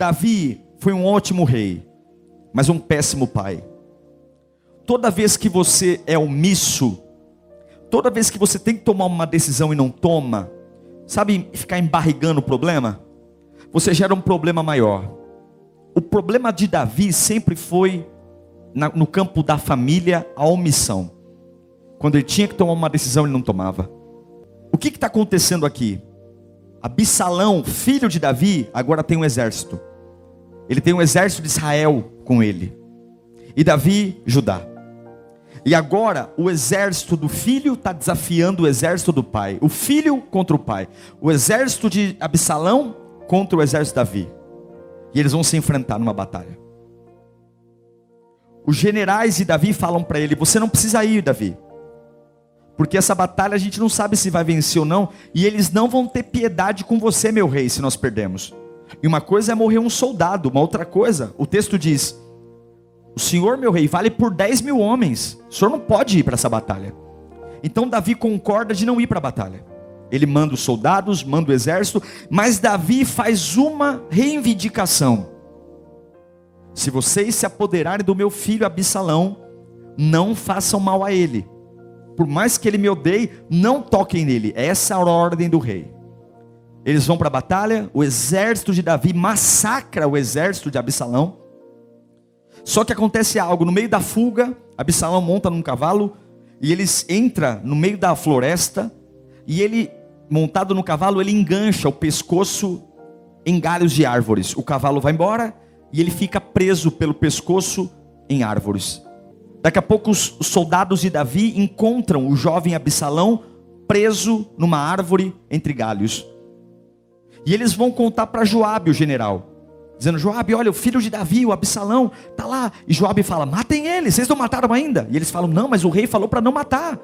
Davi foi um ótimo rei, mas um péssimo pai. Toda vez que você é omisso, toda vez que você tem que tomar uma decisão e não toma, sabe, ficar embarrigando o problema, você gera um problema maior. O problema de Davi sempre foi no campo da família, a omissão. Quando ele tinha que tomar uma decisão, ele não tomava. O que está acontecendo aqui? Absalão, filho de Davi, agora tem um exército. Ele tem um exército de Israel com ele. E Davi, Judá. E agora o exército do filho está desafiando o exército do pai. O filho contra o pai. O exército de Absalão contra o exército de Davi. E eles vão se enfrentar numa batalha. Os generais de Davi falam para ele: você não precisa ir, Davi, porque essa batalha a gente não sabe se vai vencer ou não. E eles não vão ter piedade com você, meu rei, se nós perdermos. E uma coisa é morrer um soldado, uma outra coisa, o texto diz: o senhor, meu rei, vale por 10.000 homens. O senhor não pode ir para essa batalha. Então Davi concorda de não ir para a batalha. Ele manda os soldados, manda o exército. Mas Davi faz uma reivindicação: se vocês se apoderarem do meu filho Absalão, não façam mal a ele. Por mais que ele me odeie, não toquem nele. Essa é a ordem do rei. Eles vão para a batalha. O exército de Davi massacra o exército de Absalão. Só que acontece algo, no meio da fuga, Absalão monta num cavalo, e eles entram no meio da floresta, e ele, montado no cavalo, ele engancha o pescoço em galhos de árvores. O cavalo vai embora, e ele fica preso pelo pescoço em árvores. Daqui a pouco os soldados de Davi encontram o jovem Absalão preso numa árvore entre galhos. E eles vão contar para Joabe, o general, dizendo: Joabe, olha, o filho de Davi, o Absalão, está lá. E Joabe fala: matem ele, vocês não mataram ainda? E eles falam: não, mas o rei falou para não matar.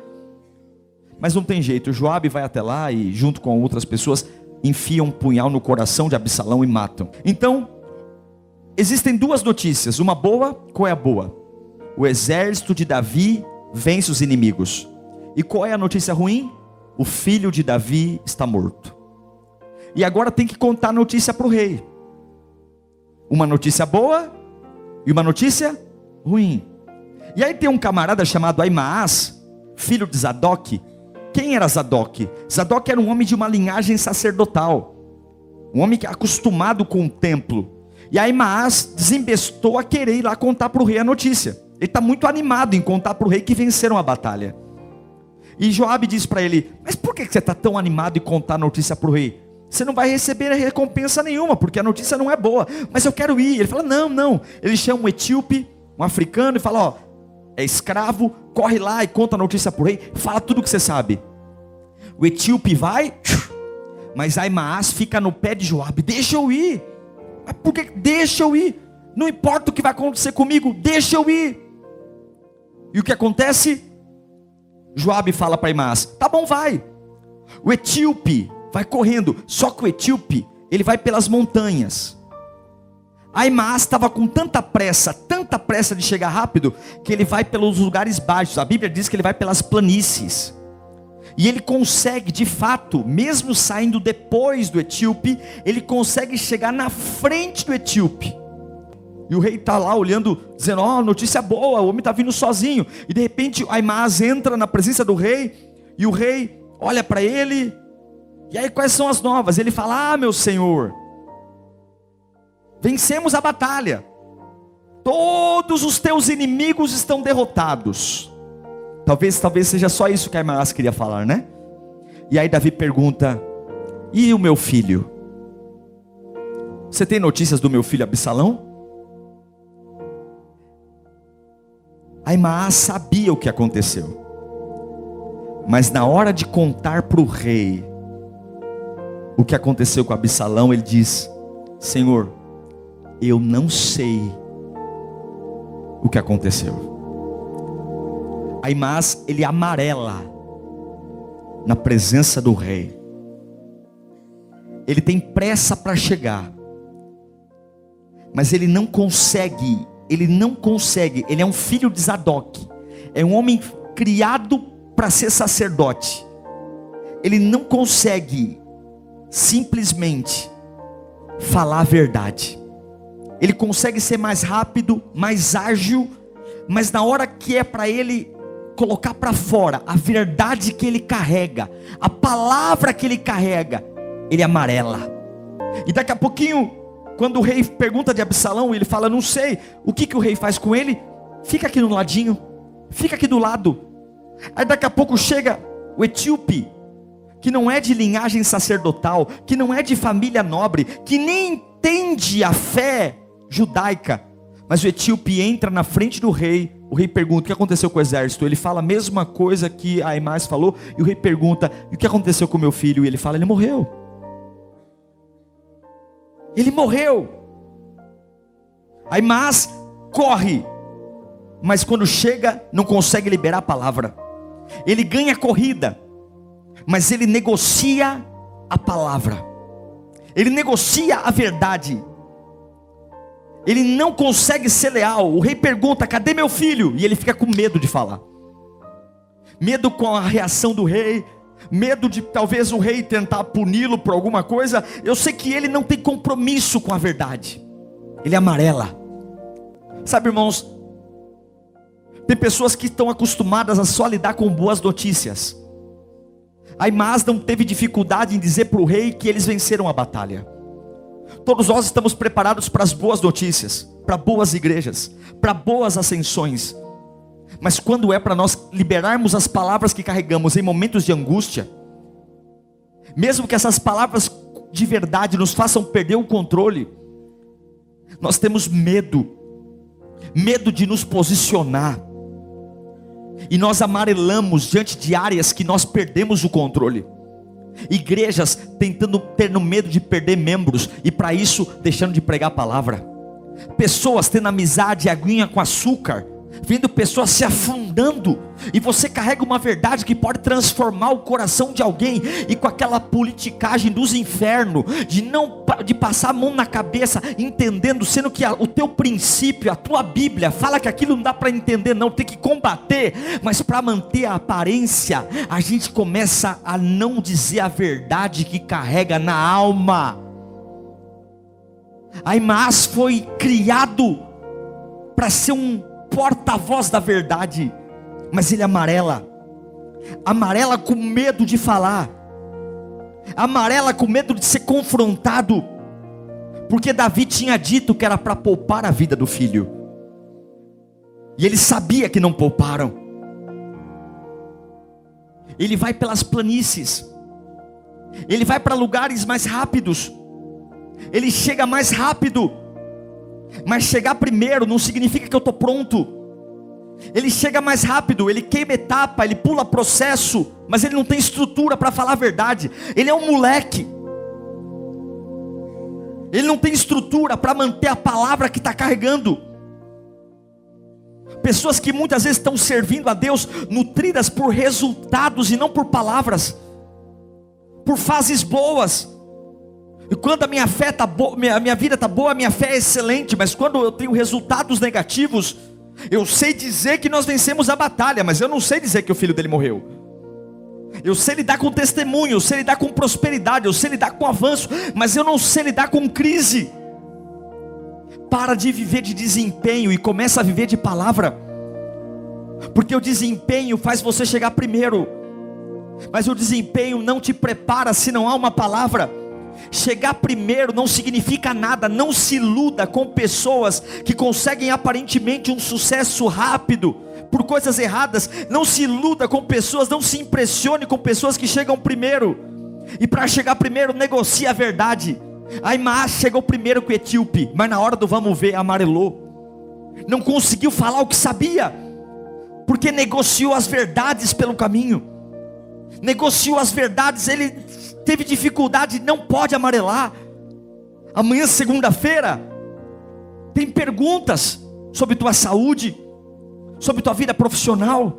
Mas não tem jeito, Joabe vai até lá e junto com outras pessoas enfiam um punhal no coração de Absalão e matam. Então, existem duas notícias. Uma boa, qual é a boa? O exército de Davi vence os inimigos. E qual é a notícia ruim? O filho de Davi está morto. E agora tem que contar a notícia para o rei. Uma notícia boa e uma notícia ruim. E aí tem um camarada chamado Aimaas, filho de Zadok. Quem era Zadok? Zadok era um homem de uma linhagem sacerdotal, um homem acostumado com o templo. E Aimaas desembestou a querer ir lá contar para o rei a notícia. Ele está muito animado em contar para o rei que venceram a batalha. E Joabe diz para ele: mas por que você está tão animado em contar a notícia para o rei? Você não vai receber recompensa nenhuma, porque a notícia não é boa. Mas eu quero ir. Ele fala: não. Ele chama um etíope, um africano, e fala: ó, é escravo, corre lá e conta a notícia para o rei. Fala tudo o que você sabe. O etíope vai, mas Aimaas fica no pé de Joabe: deixa eu ir. Mas por que? Deixa eu ir. Não importa o que vai acontecer comigo, deixa eu ir. E o que acontece? Joabe fala para Aimaas: tá bom, vai. O etíope vai correndo, só que o etíope, ele vai pelas montanhas. Aimaas estava com tanta pressa de chegar rápido, que ele vai pelos lugares baixos. A Bíblia diz que ele vai pelas planícies. E ele consegue, de fato, mesmo saindo depois do etíope, ele consegue chegar na frente do etíope. E o rei está lá olhando, dizendo: ó, notícia boa, o homem está vindo sozinho. E de repente Aimaas entra na presença do rei, e o rei olha para ele. E aí, quais são as novas? Ele fala: ah, meu senhor, vencemos a batalha, todos os teus inimigos estão derrotados. Talvez seja só isso que Aimaas queria falar, né? E aí Davi pergunta: e o meu filho? Você tem notícias do meu filho Absalão? Aimaas sabia o que aconteceu, mas na hora de contar para o rei o que aconteceu com Absalão, ele diz: Senhor, eu não sei o que aconteceu. Aimaas, ele amarela na presença do rei. Ele tem pressa para chegar, mas ele não consegue. Ele é um filho de Zadok, é um homem criado para ser sacerdote. Ele não consegue simplesmente falar a verdade. ele consegue ser mais rápido, mais ágil, mas na hora que é para ele colocar para fora a verdade que ele carrega, a palavra que ele carrega, ele amarela. E daqui a pouquinho, quando o rei pergunta de Absalão, ele fala: não sei. O que o rei faz com ele? Fica aqui no ladinho, fica aqui do lado. Aí daqui a pouco chega o etíope, que não é de linhagem sacerdotal, que não é de família nobre, que nem entende a fé judaica, mas o etíope entra na frente do rei. O rei pergunta: o que aconteceu com o exército? Ele fala a mesma coisa que Aimás falou, e o rei pergunta: e o que aconteceu com o meu filho? E ele fala: ele morreu. Ele morreu. Aimás corre, mas quando chega não consegue liberar a palavra. Ele ganha a corrida, mas ele negocia a palavra, ele negocia a verdade. Ele não consegue ser leal. O rei pergunta: cadê meu filho? E ele fica com medo de falar. Medo com a reação do rei, medo de talvez o rei tentar puni-lo por alguma coisa. Eu sei que ele não tem compromisso com a verdade, ele amarela. Sabe, irmãos, tem pessoas que estão acostumadas a só lidar com boas notícias. Aimás não teve dificuldade em dizer para o rei que eles venceram a batalha. Todos nós estamos preparados para as boas notícias, para boas igrejas, para boas ascensões. Mas quando é para nós liberarmos as palavras que carregamos em momentos de angústia, mesmo que essas palavras de verdade nos façam perder o controle, nós temos medo de nos posicionar, e nós amarelamos diante de áreas que nós perdemos o controle. Igrejas tentando ter medo de perder membros, e para isso deixando de pregar a palavra. Pessoas tendo amizade, aguinha com açúcar, vendo pessoas se afundando, e você carrega uma verdade que pode transformar o coração de alguém, e com aquela politicagem dos infernos, de passar a mão na cabeça, entendendo, sendo que o teu princípio, a tua Bíblia fala que aquilo não dá para entender não, tem que combater, mas para manter a aparência, a gente começa a não dizer a verdade que carrega na alma. Aimás foi criado para ser um porta-voz da verdade, mas ele amarela com medo de falar, amarela com medo de ser confrontado, porque Davi tinha dito que era para poupar a vida do filho, e ele sabia que não pouparam. Ele vai pelas planícies, ele vai para lugares mais rápidos, ele chega mais rápido, mas chegar primeiro não significa que eu estou pronto. Ele chega mais rápido, ele queima etapa, ele pula processo, mas ele não tem estrutura para falar a verdade. Ele é um moleque, ele não tem estrutura para manter a palavra que está carregando. Pessoas que muitas vezes estão servindo a Deus, nutridas por resultados e não por palavras, por fases boas. E quando a minha fé está boa, minha vida está boa, a minha fé é excelente. Mas quando eu tenho resultados negativos, eu sei dizer que nós vencemos a batalha, mas eu não sei dizer que o filho dele morreu. Eu sei lidar com testemunho, eu sei lidar com prosperidade, eu sei lidar com avanço, mas eu não sei lidar com crise. Para de viver de desempenho e começa a viver de palavra, porque o desempenho faz você chegar primeiro, mas o desempenho não te prepara se não há uma palavra. Chegar primeiro não significa nada. Não se iluda com pessoas que conseguem aparentemente um sucesso rápido por coisas erradas. Não se iluda com pessoas, não se impressione com pessoas que chegam primeiro. E para chegar primeiro, negocie a verdade. Aimás chegou primeiro com o etíope, mas na hora do vamos ver, amarelou. Não conseguiu falar o que sabia, porque negociou as verdades pelo caminho. Negociou as verdades, ele teve dificuldade, não pode amarelar. Amanhã, segunda-feira, tem perguntas sobre tua saúde, sobre tua vida profissional,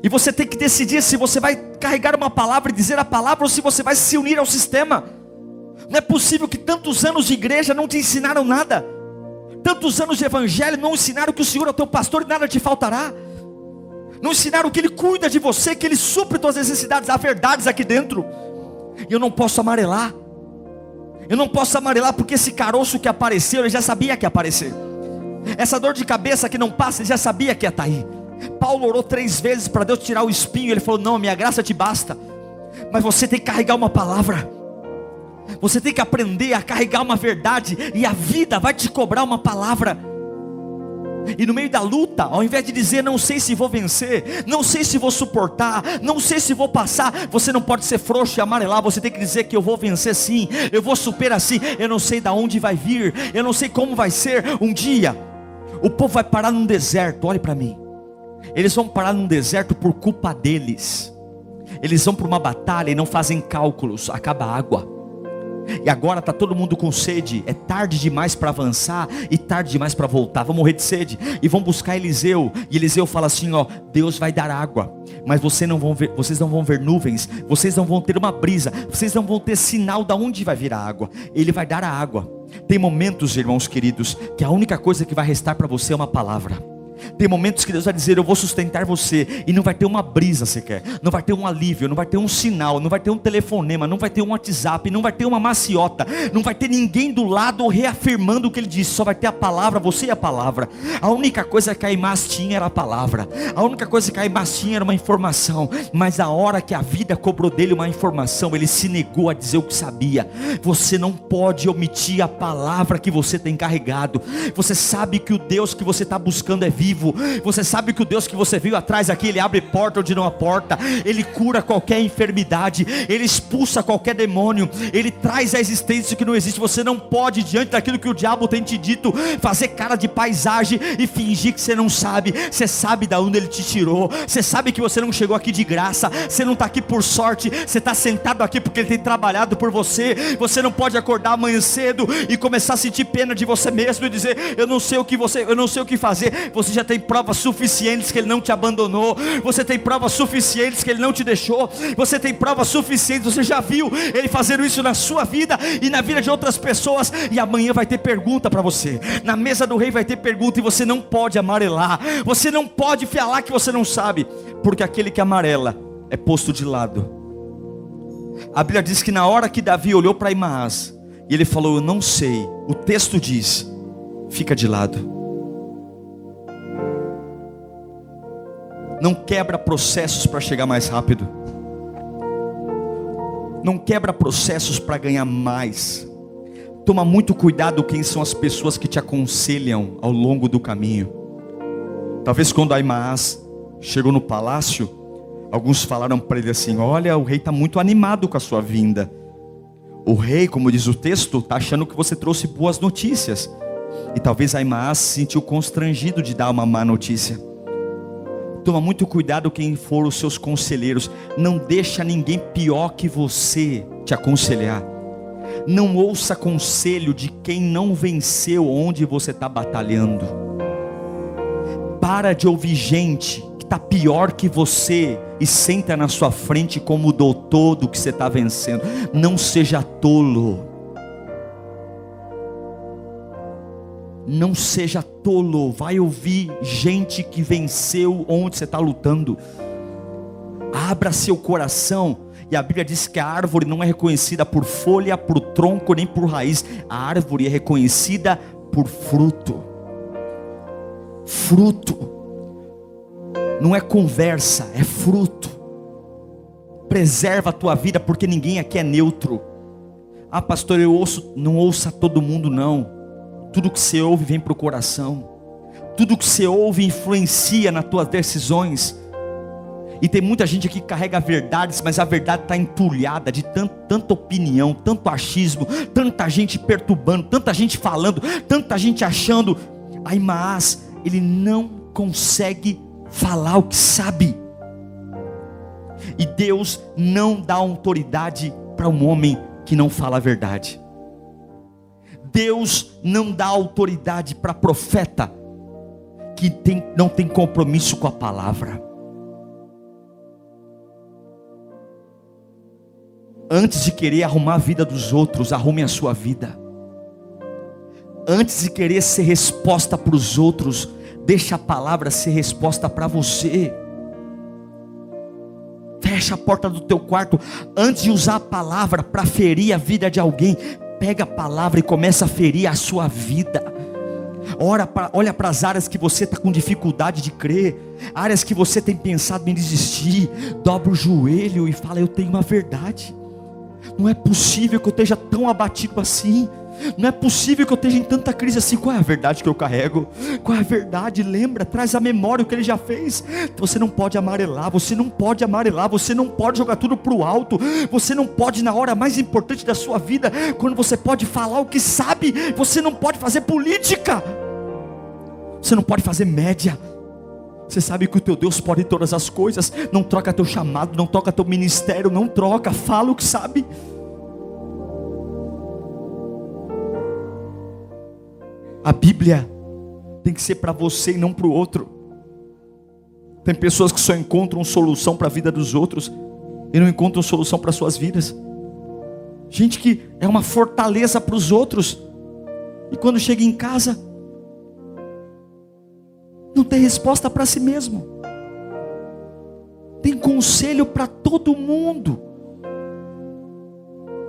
e você tem que decidir se você vai carregar uma palavra e dizer a palavra, ou se você vai se unir ao sistema. Não é possível que tantos anos de igreja não te ensinaram nada, tantos anos de evangelho não ensinaram que o Senhor é o teu pastor e nada te faltará, não ensinaram que Ele cuida de você, que Ele supre tuas necessidades. Há verdades aqui dentro, e eu não posso amarelar. Eu não posso amarelar porque esse caroço que apareceu, ele já sabia que ia aparecer. Essa dor de cabeça que não passa, ele já sabia que ia estar aí. Paulo orou 3 vezes para Deus tirar o espinho. Ele falou: não, minha graça te basta. Mas você tem que carregar uma palavra. Você tem que aprender a carregar uma verdade. E a vida vai te cobrar uma palavra. E no meio da luta, ao invés de dizer: não sei se vou vencer, não sei se vou suportar, não sei se vou passar, você não pode ser frouxo e amarelar. Você tem que dizer que eu vou vencer sim, eu vou superar sim. Eu não sei de onde vai vir, eu não sei como vai ser. Um dia o povo vai parar num deserto. Olhe para mim. Eles vão parar num deserto por culpa deles. Eles vão para uma batalha e não fazem cálculos. Acaba a água. E agora está todo mundo com sede. É tarde demais para avançar e tarde demais para voltar. Vão morrer de sede. E vão buscar Eliseu. E Eliseu fala assim: ó, Deus vai dar água, mas vocês não vão ver nuvens. Vocês não vão ter uma brisa. Vocês não vão ter sinal de onde vai vir a água. Ele vai dar a água. Tem momentos, irmãos queridos, que a única coisa que vai restar para você é uma palavra. Tem momentos que Deus vai dizer: eu vou sustentar você. E não vai ter uma brisa sequer, não vai ter um alívio, não vai ter um sinal, não vai ter um telefonema, não vai ter um WhatsApp, não vai ter uma maciota, não vai ter ninguém do lado reafirmando o que ele disse. Só vai ter a palavra, você e a palavra. A única coisa que Aimás tinha era a palavra. A única coisa que Aimás tinha era uma informação. Mas a hora que a vida cobrou dele uma informação, ele se negou a dizer o que sabia. Você não pode omitir a palavra que você tem carregado. Você sabe que o Deus que você está buscando é vivo. Você sabe que o Deus que você viu atrás aqui, ele abre porta onde não há porta. Ele cura qualquer enfermidade. Ele expulsa qualquer demônio. Ele traz a existência que não existe. Você não pode, diante daquilo que o diabo tem te dito, fazer cara de paisagem e fingir que você não sabe. Você sabe de onde ele te tirou. Você sabe que você não chegou aqui de graça. Você não está aqui por sorte. Você está sentado aqui porque ele tem trabalhado por você. Você não pode acordar amanhã cedo e começar a sentir pena de você mesmo e dizer: eu não sei o que fazer. Você já tem provas suficientes que ele não te abandonou. Você tem provas suficientes que ele não te deixou. Você tem provas suficientes. Você já viu ele fazendo isso na sua vida e na vida de outras pessoas. E amanhã vai ter pergunta para você. Na mesa do rei vai ter pergunta. E você não pode amarelar. Você não pode falar que você não sabe, porque aquele que amarela é posto de lado. A Bíblia diz que na hora que Davi olhou para Aimás e ele falou: eu não sei, o texto diz: fica de lado. Não quebra processos para chegar mais rápido. Não quebra processos para ganhar mais. Toma muito cuidado quem são as pessoas que te aconselham ao longo do caminho. Talvez quando Aimás chegou no palácio, alguns falaram para ele assim: olha, o rei está muito animado com a sua vinda. O rei, como diz o texto, está achando que você trouxe boas notícias. E talvez Aimás se sentiu constrangido de dar uma má notícia. Toma muito cuidado quem for os seus conselheiros. Não deixa ninguém pior que você te aconselhar. Não ouça conselho de quem não venceu onde você está batalhando. Para de ouvir gente que está pior que você e senta na sua frente como doutor do que você está vencendo. Não seja tolo. Não seja tolo. Vai ouvir gente que venceu onde você está lutando. Abra seu coração. E a Bíblia diz que a árvore não é reconhecida por folha, por tronco, nem por raiz. A árvore é reconhecida por fruto. Fruto. Não é conversa, é fruto. Preserva a tua vida, porque ninguém aqui é neutro. Ah, pastor, não ouça todo mundo não. Tudo que você ouve vem para o coração. Tudo que você ouve influencia nas tuas decisões. E tem muita gente aqui que carrega verdades, mas a verdade está entulhada de tanta opinião, tanto achismo, tanta gente perturbando, tanta gente falando, tanta gente achando. Aimás, ele não consegue falar o que sabe. E Deus não dá autoridade para um homem que não fala a verdade. Deus não dá autoridade para profeta que não tem compromisso com a palavra. Antes de querer arrumar a vida dos outros, arrume a sua vida. Antes de querer ser resposta para os outros, deixa a palavra ser resposta para você. Fecha a porta do teu quarto. Antes de usar a palavra para ferir a vida de alguém, Pega a palavra e começa a ferir a sua vida. Olha para as áreas que você está com dificuldade de crer, áreas que você tem pensado em desistir. Dobra o joelho e fala: eu tenho uma verdade. Não é possível que eu esteja tão abatido assim. Não é possível que eu esteja em tanta crise assim. Qual é a verdade que eu carrego? Qual é a verdade? Lembra, traz à memória o que Ele já fez. Você não pode amarelar, você não pode amarelar, você não pode jogar tudo para o alto. Você não pode, na hora mais importante da sua vida, quando você pode falar o que sabe, você não pode fazer política, você não pode fazer média. Você sabe que o teu Deus pode todas as coisas. Não troca teu chamado, não troca teu ministério, não troca, fala o que sabe. A Bíblia tem que ser para você e não para o outro. Tem pessoas que só encontram solução para a vida dos outros e não encontram solução para suas vidas. Gente que é uma fortaleza para os outros e quando chega em casa não tem resposta para si mesmo. Tem conselho para todo mundo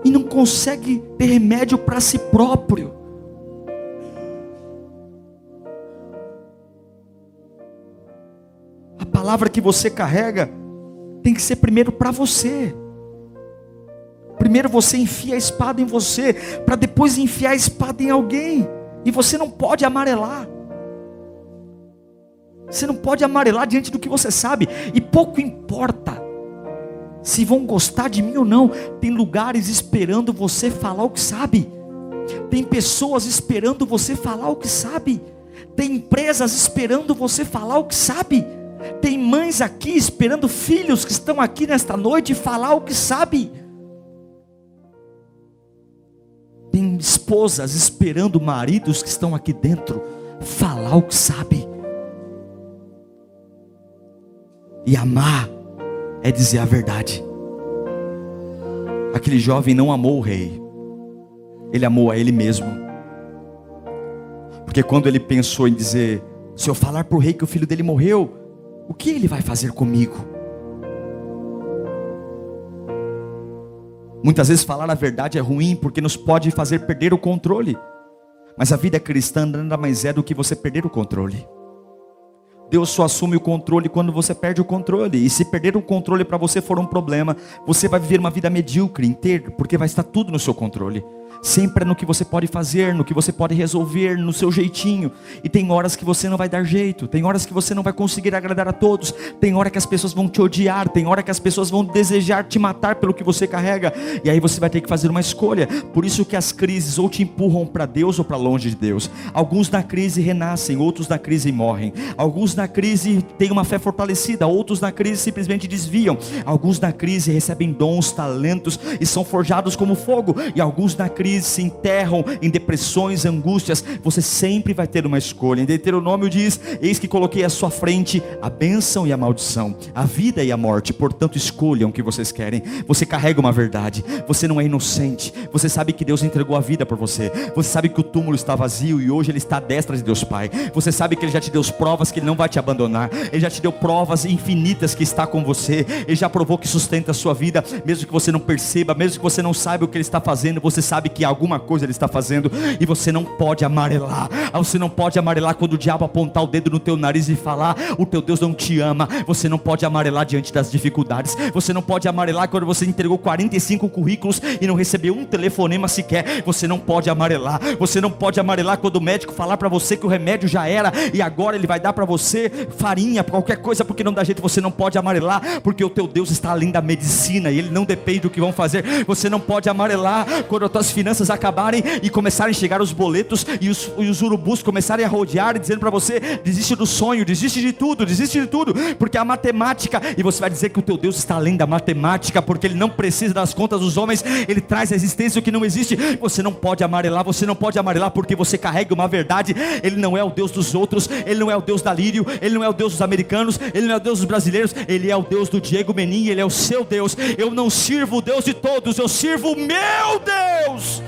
e não consegue ter remédio para si próprio. A palavra que você carrega tem que ser primeiro para você. Primeiro você enfia a espada em você, para depois enfiar a espada em alguém. E você não pode amarelar. Você não pode amarelar diante do que você sabe. E pouco importa se vão gostar de mim ou não. Tem lugares esperando você falar o que sabe. Tem pessoas esperando você falar o que sabe. Tem empresas esperando você falar o que sabe. Tem mães aqui esperando filhos que estão aqui nesta noite falar o que sabe. Tem esposas esperando maridos que estão aqui dentro falar o que sabe. E amar é dizer a verdade. Aquele jovem não amou o rei, ele amou a ele mesmo. Porque quando ele pensou em dizer: se eu falar para o rei que o filho dele morreu, o que ele vai fazer comigo? Muitas vezes falar a verdade é ruim, porque nos pode fazer perder o controle. Mas a vida cristã nada mais é do que você perder o controle. Deus só assume o controle quando você perde o controle. E se perder o controle para você for um problema, você vai viver uma vida medíocre inteira, porque vai estar tudo no seu controle. Sempre é no que você pode fazer, no que você pode resolver, no seu jeitinho. E tem horas que você não vai dar jeito, tem horas que você não vai conseguir agradar a todos, tem hora que as pessoas vão te odiar, tem hora que as pessoas vão desejar te matar pelo que você carrega. E aí você vai ter que fazer uma escolha. Por isso que as crises ou te empurram para Deus ou para longe de Deus. Alguns na crise renascem, outros na crise morrem. Alguns na crise têm uma fé fortalecida, outros na crise simplesmente desviam. Alguns na crise recebem dons, talentos e são forjados como fogo. E alguns na crise se enterram em depressões, angústias. Você sempre vai ter uma escolha. Em Deuteronômio diz: eis que coloquei à sua frente a bênção e a maldição, a vida e a morte, portanto escolham o que vocês querem. Você carrega uma verdade, você não é inocente, você sabe que Deus entregou a vida por você, você sabe que o túmulo está vazio e hoje Ele está à destra de Deus Pai, você sabe que Ele já te deu provas que Ele não vai te abandonar, Ele já te deu provas infinitas que está com você, Ele já provou que sustenta a sua vida, mesmo que você não perceba, mesmo que você não saiba o que Ele está fazendo, você sabe que alguma coisa Ele está fazendo. E você não pode amarelar. Você não pode amarelar quando o diabo apontar o dedo no teu nariz e falar: o teu Deus não te ama. Você não pode amarelar diante das dificuldades. Você não pode amarelar quando você entregou 45 currículos e não recebeu um telefonema sequer. Você não pode amarelar. Você não pode amarelar quando o médico falar para você que o remédio já era e agora ele vai dar para você farinha, qualquer coisa, porque não dá jeito. Você não pode amarelar porque o teu Deus está além da medicina e Ele não depende do que vão fazer. Você não pode amarelar quando as tuas finanças acabarem e começarem a chegar os boletos e os urubus começarem a rodear e dizendo para você: desiste do sonho, desiste de tudo, porque a matemática, e você vai dizer que o teu Deus está além da matemática, porque Ele não precisa das contas dos homens, Ele traz a existência o que não existe. Você não pode amarelar, porque você carrega uma verdade. Ele não é o Deus dos outros, Ele não é o Deus da Lírio, Ele não é o Deus dos americanos, Ele não é o Deus dos brasileiros, Ele é o Deus do Diego Menin, Ele é o seu Deus. Eu não sirvo o Deus de todos, eu sirvo o meu Deus.